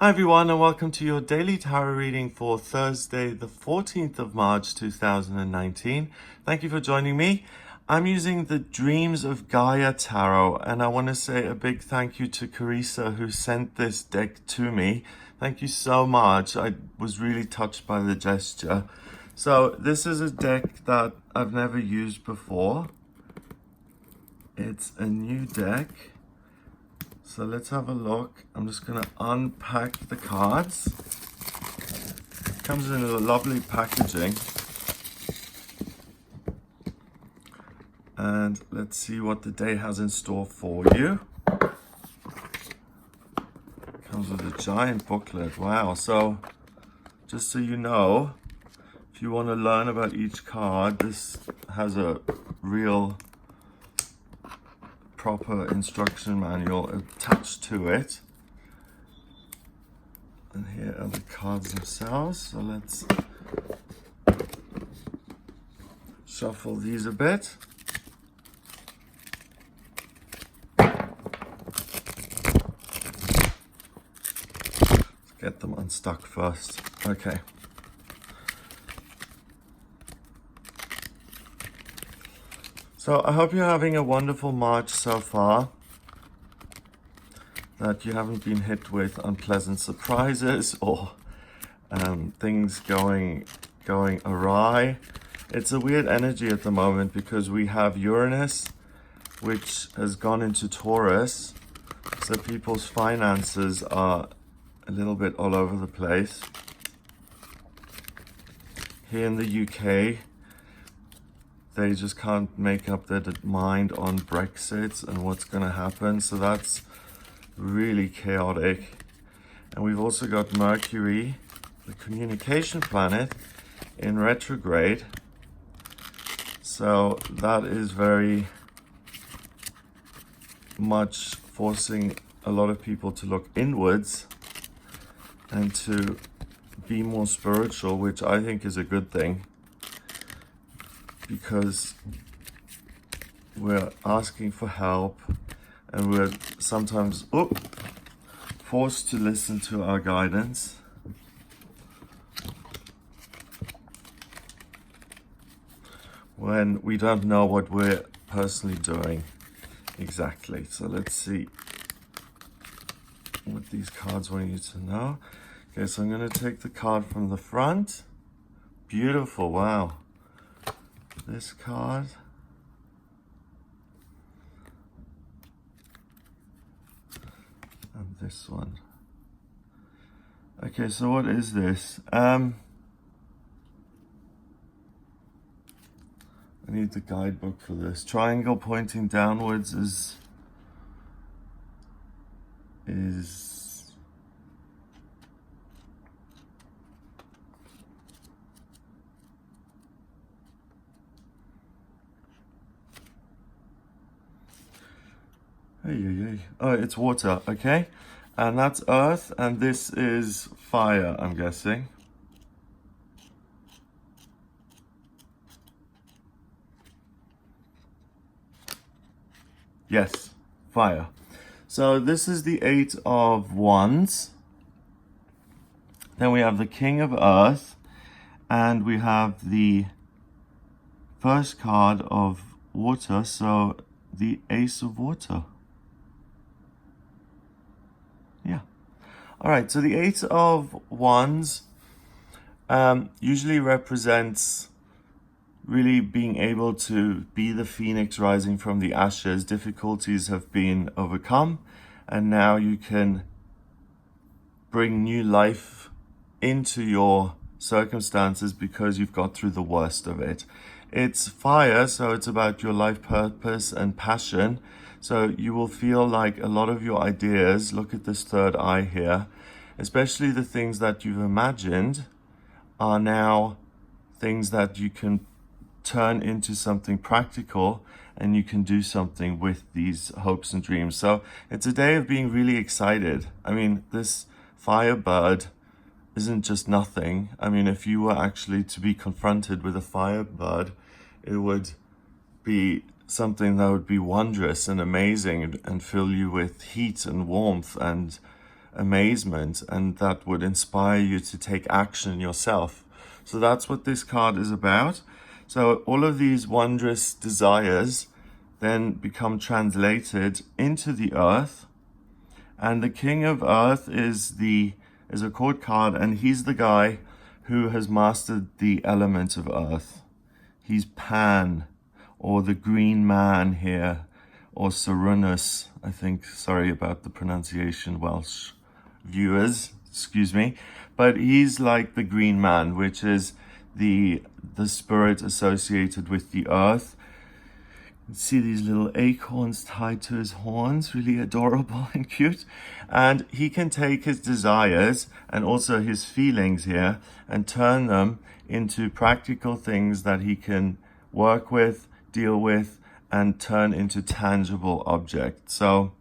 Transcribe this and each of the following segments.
Hi everyone, and welcome to your daily tarot reading for Thursday the 14th of March 2019. Thank you for joining me. I'm using the Dreams of Gaia Tarot, and I want to say a big thank you to Carissa who sent this deck to me. Thank you so much. I was really touched by the gesture. So this is a deck that I've never used before. It's a new deck. So let's have a look. I'm just going to unpack the cards. It comes in a lovely packaging. And let's see what the day has in store for you. It comes with a giant booklet. Wow. So just so you know, if you want to learn about each card, this has a real proper instruction manual attached to it. And here are the cards themselves. So let's shuffle these a bit. Let's get them unstuck first. Okay. So I hope you're having a wonderful March so far, that you haven't been hit with unpleasant surprises or things going awry. It's a weird energy at the moment because we have Uranus, which has gone into Taurus, so people's finances are a little bit all over the place. Here in the UK, they just can't make up their mind on Brexit and what's going to happen. So that's really chaotic. And we've also got Mercury, the communication planet, in retrograde. So that is very much forcing a lot of people to look inwards and to be more spiritual, which I think is a good thing, because we're asking for help and we're sometimes forced to listen to our guidance. When we don't know what we're personally doing exactly. So let's see what these cards want you to know. Okay, so I'm going to take the card from the front. Beautiful, wow. This card, and this one. Okay, so what is this? I need the guidebook for this. Triangle pointing downwards is oh, it's water, okay? And that's earth, and this is fire, I'm guessing. Yes, fire. So this is the 8 of Wands. Then we have the King of Earth, and we have the first card of water, so the Ace of Water. Yeah. All right, so the 8 of Wands usually represents really being able to be the phoenix rising from the ashes. Difficulties have been overcome, and now you can bring new life into your circumstances because you've got through the worst of it. It's fire, so it's about your life purpose and passion. So you will feel like a lot of your ideas, look at this third eye here, especially the things that you've imagined are now things that you can turn into something practical, and you can do something with these hopes and dreams. So it's a day of being really excited. I mean, this firebird isn't just nothing. I mean, if you were actually to be confronted with a firebird, it would be something that would be wondrous and amazing and fill you with heat and warmth and amazement, and that would inspire you to take action yourself. So that's what this card is about. So all of these wondrous desires then become translated into the earth, and the King of Earth is a court card, and he's the guy who has mastered the element of earth. He's Pan, or the Green Man here, or Cernunnos, I think. Sorry about the pronunciation, Welsh viewers, excuse me. But he's like the Green Man, which is the spirit associated with the earth. You can see these little acorns tied to his horns, really adorable and cute. And he can take his desires and also his feelings here and turn them into practical things that he can work with, deal with, and turn into tangible objects. So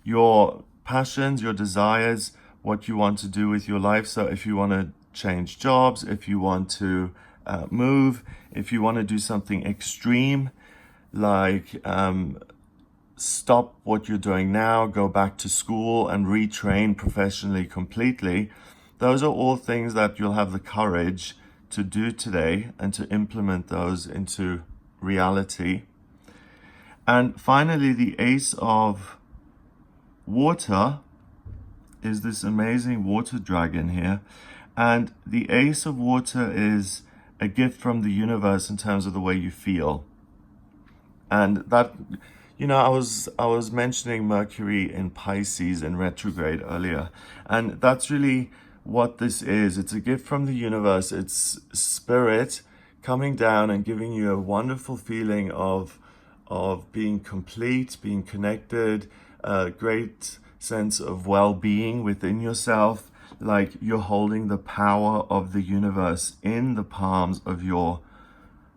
your passions, your desires, what you want to do with your life. So if you want to change jobs, if you want to move, if you want to do something extreme, like stop what you're doing now, go back to school and retrain professionally completely, those are all things that you'll have the courage to do today and to implement those into reality. And finally, the Ace of Water is this amazing water dragon here. And the Ace of Water is a gift from the universe in terms of the way you feel. And that, I was mentioning Mercury in Pisces in retrograde earlier, and that's really what this is. It's a gift from the universe. It's spirit coming down and giving you a wonderful feeling of being complete, being connected, a great sense of well-being within yourself, like you're holding the power of the universe in the palms of your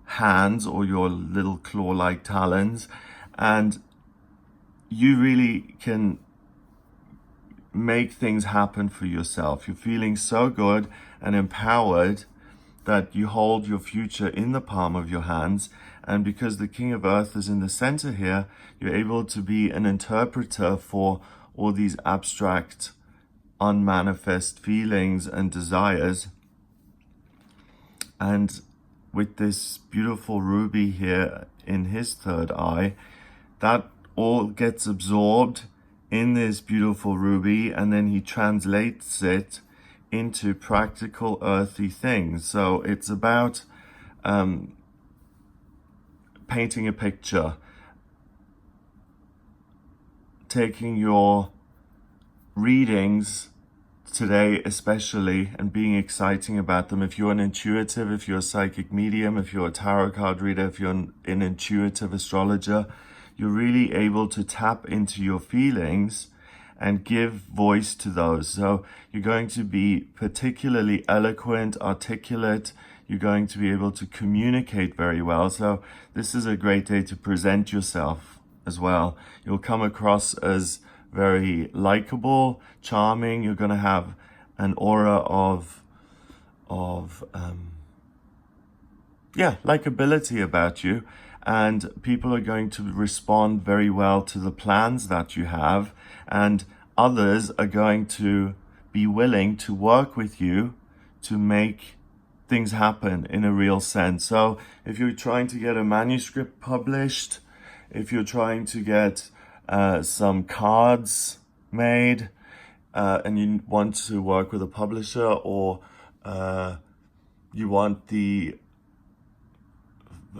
hands or your little claw-like talons, and you really can make things happen for yourself. You're feeling so good and empowered that you hold your future in the palm of your hands. And because the King of Earth is in the center here, you're able to be an interpreter for all these abstract, unmanifest feelings and desires. And with this beautiful ruby here in his third eye, that all gets absorbed in this beautiful ruby, and then he translates it into practical earthy things. So it's about painting a picture, taking your readings today especially and being exciting about them. If you're an intuitive, if you're a psychic medium, if you're a tarot card reader, if you're an intuitive astrologer, you're really able to tap into your feelings and give voice to those. So you're going to be particularly eloquent, articulate. You're going to be able to communicate very well. So this is a great day to present yourself as well. You'll come across as very likable, charming. You're going to have an aura of likability about you, and people are going to respond very well to the plans that you have, and others are going to be willing to work with you to make things happen in a real sense. So if you're trying to get a manuscript published, if you're trying to get some cards made, and you want to work with a publisher, or you want the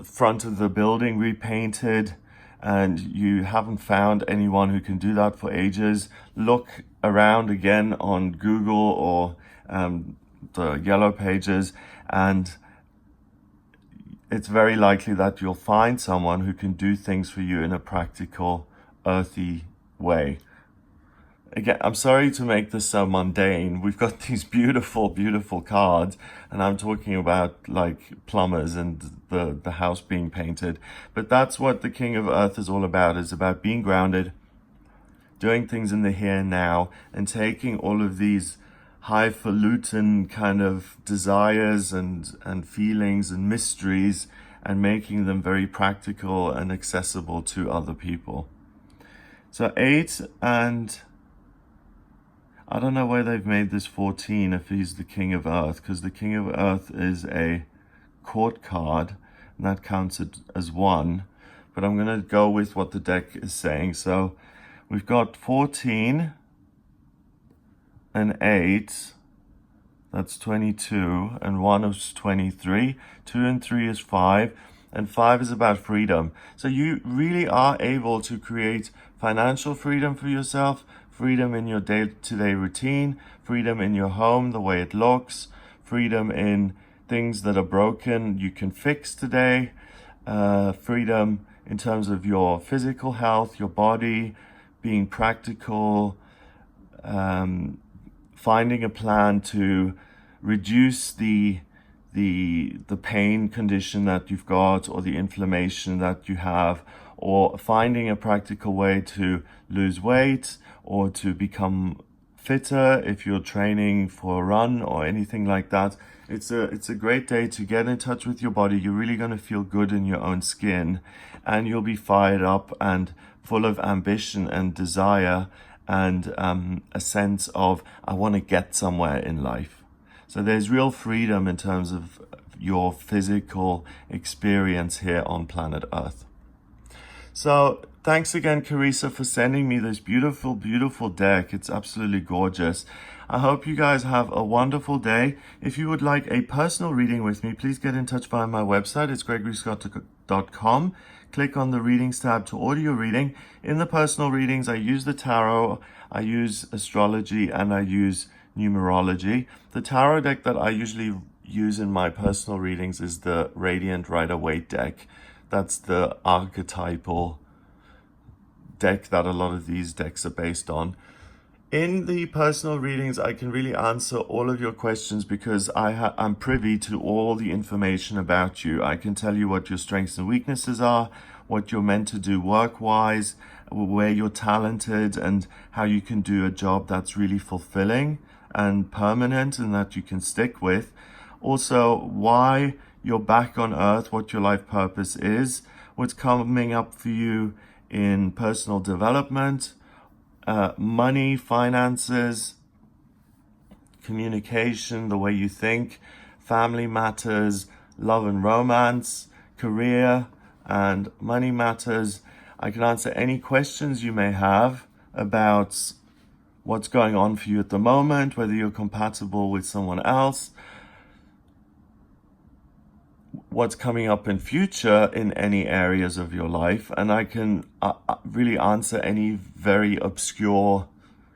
front of the building repainted and you haven't found anyone who can do that for ages, look around again on Google or the Yellow Pages, and it's very likely that you'll find someone who can do things for you in a practical, earthy way. Again, I'm sorry to make this so mundane. We've got these beautiful, beautiful cards, and I'm talking about like plumbers and the house being painted. But that's what the King of Earth is all about. It's about being grounded, doing things in the here and now, and taking all of these highfalutin kind of desires and feelings and mysteries and making them very practical and accessible to other people. So 8 and I don't know why they've made this 14 if he's the King of Earth, because the King of Earth is a court card, and that counts it as 1. But I'm going to go with what the deck is saying. So we've got 14 and 8. That's 22, and 1 is 23. 2 and 3 is 5, and 5 is about freedom. So you really are able to create financial freedom for yourself, freedom in your day-to-day routine, freedom in your home, the way it looks, freedom in things that are broken you can fix today, freedom in terms of your physical health, your body, being practical, finding a plan to reduce the pain condition that you've got, or the inflammation that you have, or finding a practical way to lose weight or to become fitter if you're training for a run or anything like that. It's a great day to get in touch with your body. You're really going to feel good in your own skin, and you'll be fired up and full of ambition and desire, and a sense of, I want to get somewhere in life. So there's real freedom in terms of your physical experience here on planet Earth. So thanks again, Carissa, for sending me this beautiful, beautiful deck. It's absolutely gorgeous. I hope you guys have a wonderful day. If you would like a personal reading with me, please get in touch via my website. It's gregoryscott.com. Click on the readings tab to order your reading. In the personal readings, I use the tarot, I use astrology, and I use numerology. The tarot deck that I usually use in my personal readings is the Radiant Rider-Waite deck. That's the archetypal deck that a lot of these decks are based on. In the personal readings, I can really answer all of your questions because I'm privy to all the information about you. I can tell you what your strengths and weaknesses are, what you're meant to do work-wise, where you're talented, and how you can do a job that's really fulfilling and permanent and that you can stick with. Also, why you're back on Earth, what your life purpose is, what's coming up for you in personal development, money, finances, communication, the way you think, family matters, love and romance, career, and money matters. I can answer any questions you may have about what's going on for you at the moment, whether you're compatible with someone else, what's coming up in future in any areas of your life, and I can really answer any very obscure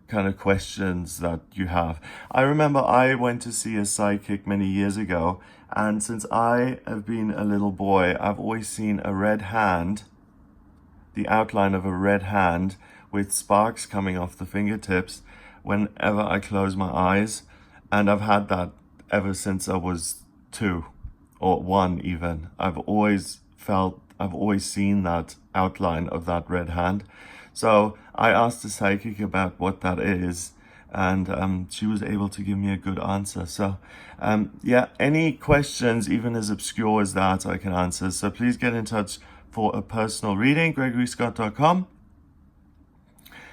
kind of questions that you have. I remember I went to see a psychic many years ago, and since I have been a little boy, I've always seen a red hand, the outline of a red hand with sparks coming off the fingertips whenever I close my eyes, and I've had that ever since I was 2. Or 1 even. I've always seen that outline of that red hand. So I asked the psychic about what that is, and she was able to give me a good answer. So yeah, any questions, even as obscure as that, I can answer. So please get in touch for a personal reading, gregoryscott.com.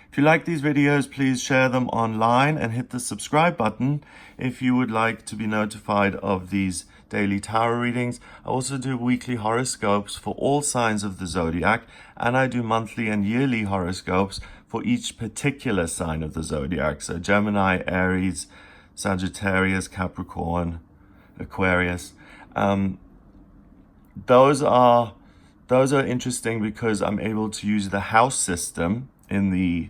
If you like these videos, please share them online and hit the subscribe button if you would like to be notified of these daily tarot readings. I also do weekly horoscopes for all signs of the zodiac, and I do monthly and yearly horoscopes for each particular sign of the zodiac. So Gemini, Aries, Sagittarius, Capricorn, Aquarius. Those are interesting because I'm able to use the house system in the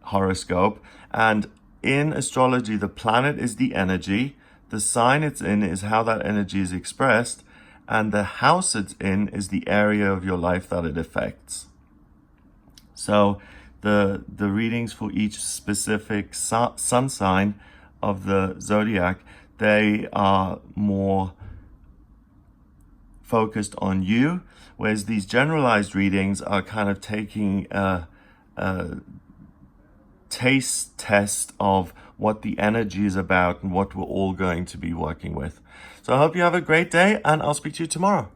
horoscope, and in astrology the planet is the energy, the sign it's in is how that energy is expressed, and the house it's in is the area of your life that it affects. So the readings for each specific sun sign of the zodiac, they are more focused on you, whereas these generalized readings are kind of taking a taste test of what the energy is about and what we're all going to be working with. So I hope you have a great day, and I'll speak to you tomorrow.